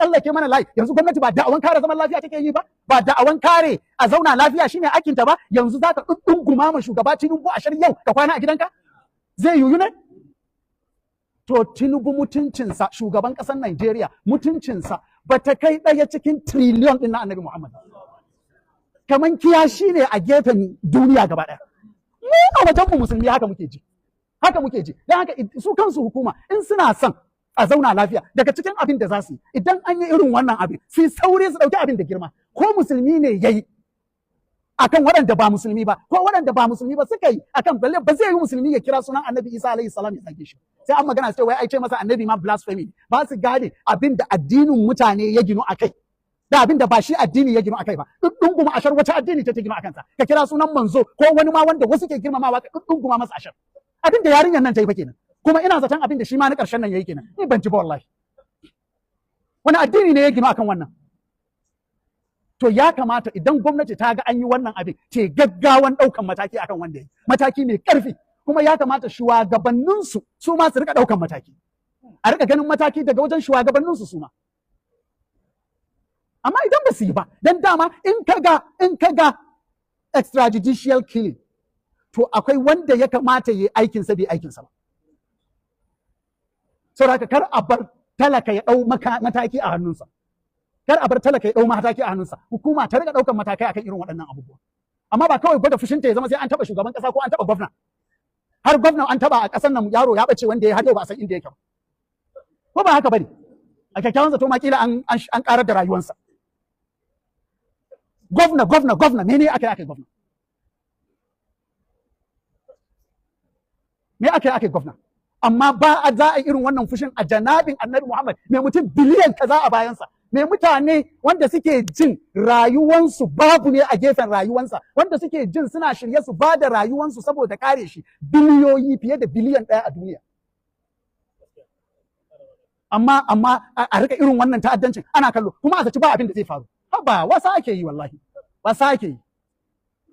tsallake mana layi. Yanzu gwamnati ba da'awan kare zaman lafiya take yi ba, ba da'awan kare a zauna lafiya shine aikinta ba. Yanzu za ka ɗunguma ma shugaba Tinubu a yau ka kwana a gidanka, zai yiwu ne? To Tinubu mutuncinsa, shugaban ƙasar Najeriya mutuncinsa ba ta kai ɗaya cikin triliyon ɗin na Annabi Muhammad. Kaman kiyashi ne a gefen duniya gaba ɗaya. Mu a wajenmu musulmi haka muke ji. Haka muke ji. Don haka su kansu hukuma in suna son a zauna lafiya, daga cikin abin da za su yi, idan an yi irin wannan abin, sai saure su ɗauki abin da girma. Ko musulmi ne ya yi akan waɗanda ba musulmi ba, ko waɗanda ba musulmi ba suka yi akan balle, ba zai yi musulmi ya kira sunan Annabi Isa alaihi salam ya zage shi. Sai an magana sai wai ai ce masa Annabi ma blasphemy. Ba su gane abin da addinin mutane ya ginu akai, da abin da ba shi addini ya ginu akai ba. Ɗunguma ashar wata addini ta ginu akan sa. Ka kira sunan manzo ko wani ma wanda wasu ke girmamawa ka ɗunguma masa ashar. Abin da yarinyar nan ta yi fa kenan. Kuma ina zaton abin da shi ma na ƙarshen nan yayi kenan. Ni ban ji ba wallahi. Wani addini ne ya ginu akan wannan? To ya kamata idan gwamnati ta ga an yi wannan abin, ce gaggawan ɗaukan mataki akan wanda ya yi, mataki mai ƙarfi. Kuma ya kamata shugabanninsu su ma su rika ɗaukan mataki, a rika ganin mataki daga wajen shugabanninsu su ma. Amma idan ba su yi ba, dan dama in ka ga extrajudicial killing, to akwai wanda ya kamata ya yi aikinsa bai aikinsa ba. Saboda kar a bar talaka ya ɗau mataki a hannunsa. Kar a bar talaka ya ɗau mataki a hannunsa. Hukuma ta riga ɗaukan matakai akan irin waɗannan abubuwa. Amma ba kawai gwada fushinta ya zama sai an taɓa shugaban ƙasa ko an taɓa gwamna. Har gwamna an taɓa a ƙasar nan yaro ya ɓace wanda ya har yau ba a san inda yake ba. Ko ba haka bane? A kyakkyawan zato ma kila an ƙarar da rayuwarsa. Gwamna, mene aka yi gwamna? Me aka yi gwamna? Amma ba a za a irin wannan fushin a janabin Annabi Muhammad mai mutum biliyan kaza a bayansa. Mai mutane wanda suke jin rayuwansu babu ne a gefen rayuwansa, wanda suke jin suna shirye su ba da rayuwansu saboda kare shi, biliyoyi fiye da biliyan ɗaya a duniya. Amma a rika irin wannan ta'addancin ana kallo kuma a zaci ba abin da zai faru. Ba wasa ake yi wallahi, wasa ake yi.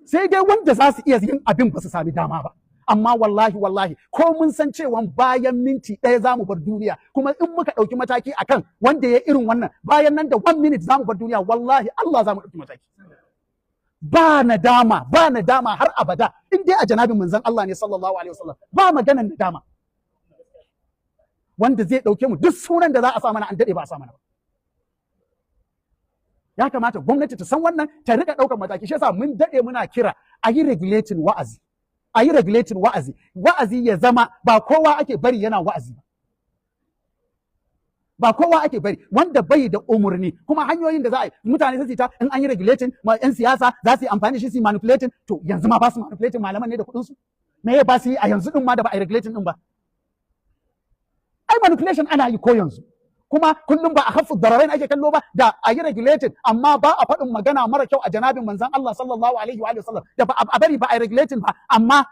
Sai dai wanda za su iya yin abin ba su sami dama ba. Amma wallahi ko mun san cewa bayan minti ɗaya za mu bar duniya, kuma in muka ɗauki mataki akan wanda ya irin wannan, bayan nan da 1 minute za mu bar duniya, wallahi Allah za mu ɗauki mataki. Ba nadama har abada, in dai a janabin manzon Allah ne sallallahu alaihi wasallam, ba maganan nadama. Wanda zai ɗauke mu duk sunan da za a sa mana an daɗe ba a sa mana ba. Ya kamata gwamnati ta san wannan, ta riƙa ɗaukar mataki. Shi yasa mun daɗe muna kira a yi regulating wa'azi. A yi regulating wa'azi ya zama ba kowa ake bari yana wa'azi ba kowa ake bari, wanda bai da umurni, kuma hanyoyin da za a yi mutane su ta in an yi regulating ma yan siyasa za su yi amfani shi su manipulating. To yanzu ma ba su manipulating malaman ne da kuɗin su, me ya ba su yi a yanzu din ma da ba a yi regulating din ba? Ai manipulation ana yi ko yanzu, kuma kullum ba a hafu dararain ake kallo ba, da a yi regulated amma ba a faɗin magana mara kyau a janabin manzan Allah sallallahu alaihi wa sallam, da ba a bari ba a yi regulating ba, amma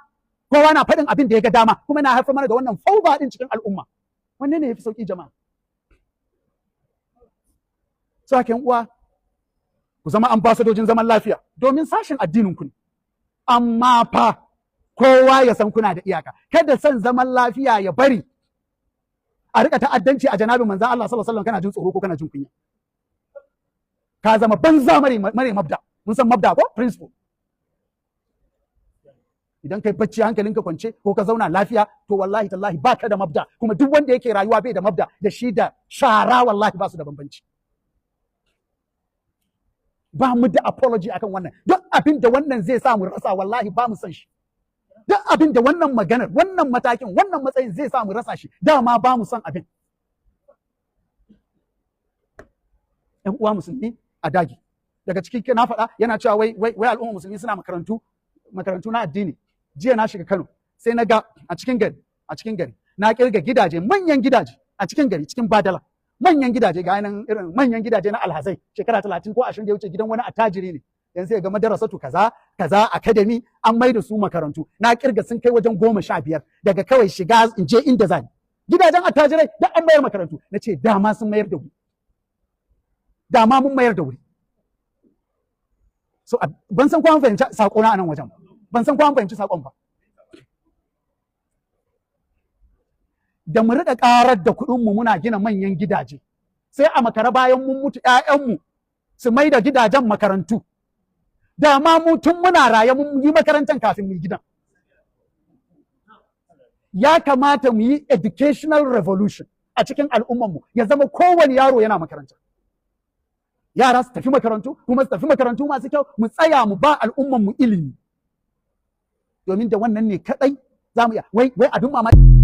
kowa na faɗin abin da ya ga dama, kuma na haifar mana da wannan fauda din cikin al'umma. Wanne ne yafi sauki jama'a? Sakin uwa, ku zama ambasadojin zaman lafiya domin sashin addinin ku ne, amma fa kowa ya san kuna da iyaka. Kada son zaman lafiya ya bari a rika ta'addanci a janabin manzan Allah sallallahu alaihi wasallam kana jin tsoro ko kana jin kunya. Ka zama banza mare mabda. Mun san mabda ko principle. Idan kai bacci hankalinka kwance ko ka zauna lafiya, to wallahi tallahi baka da mabda, kuma duk wanda yake rayuwa bai da mabda, da shi da shara wallahi ba su da bambanci. Ba mu da apology akan wannan. Duk abin da wannan zai sa mu rasa wallahi ba mu san shi. Duk abin da wannan maganar, wannan matakin, wannan matsayin zai sa mu rasa shi, dama ba mu son abin. ‘Yan uwa musulmi a dagi. Daga cikin na faɗa yana cewa wai al'umma musulmi suna makarantu na addini. Jiya na shiga Kano, sai na ga a cikin gari, na kirga gidaje, manyan gidaje a cikin gari, cikin Badala. Manyan gidaje ga nan irin manyan gidaje na alhazai, shekara 30 ko 20 da ya wuce, gidan wani attajiri ne. Yanzu ya ga madarasatu kaza academy an mai da su makarantu, na kirga sun kai wajen 15 daga kawai shiga in je inda zani. Gidajen attajirai da an mayar makarantu. Na ce dama sun mayar da wuri, dama mun mayar da wuri. So ban san ko an fahimci sako na anan wajen, ban san ko an fahimci sakon ba. Da mu riƙa ƙarar da kuɗin mu muna gina manyan gidaje, sai a makara bayan mun mutu ƴaƴanmu su mai da gidajen makarantu. Da ma mu tun muna raye mun yi makarantar kafin mu yi gidan. Ya kamata mu yi educational revolution a cikin al'ummanmu, ya zama kowane yaro yana makaranta. Yara su tafi makarantu, kuma su tafi makarantu masu kyau, mu tsaya mu ba al'ummanmu ilimi. Domin da wannan ne kaɗai za mu iya, wai abin mamaki.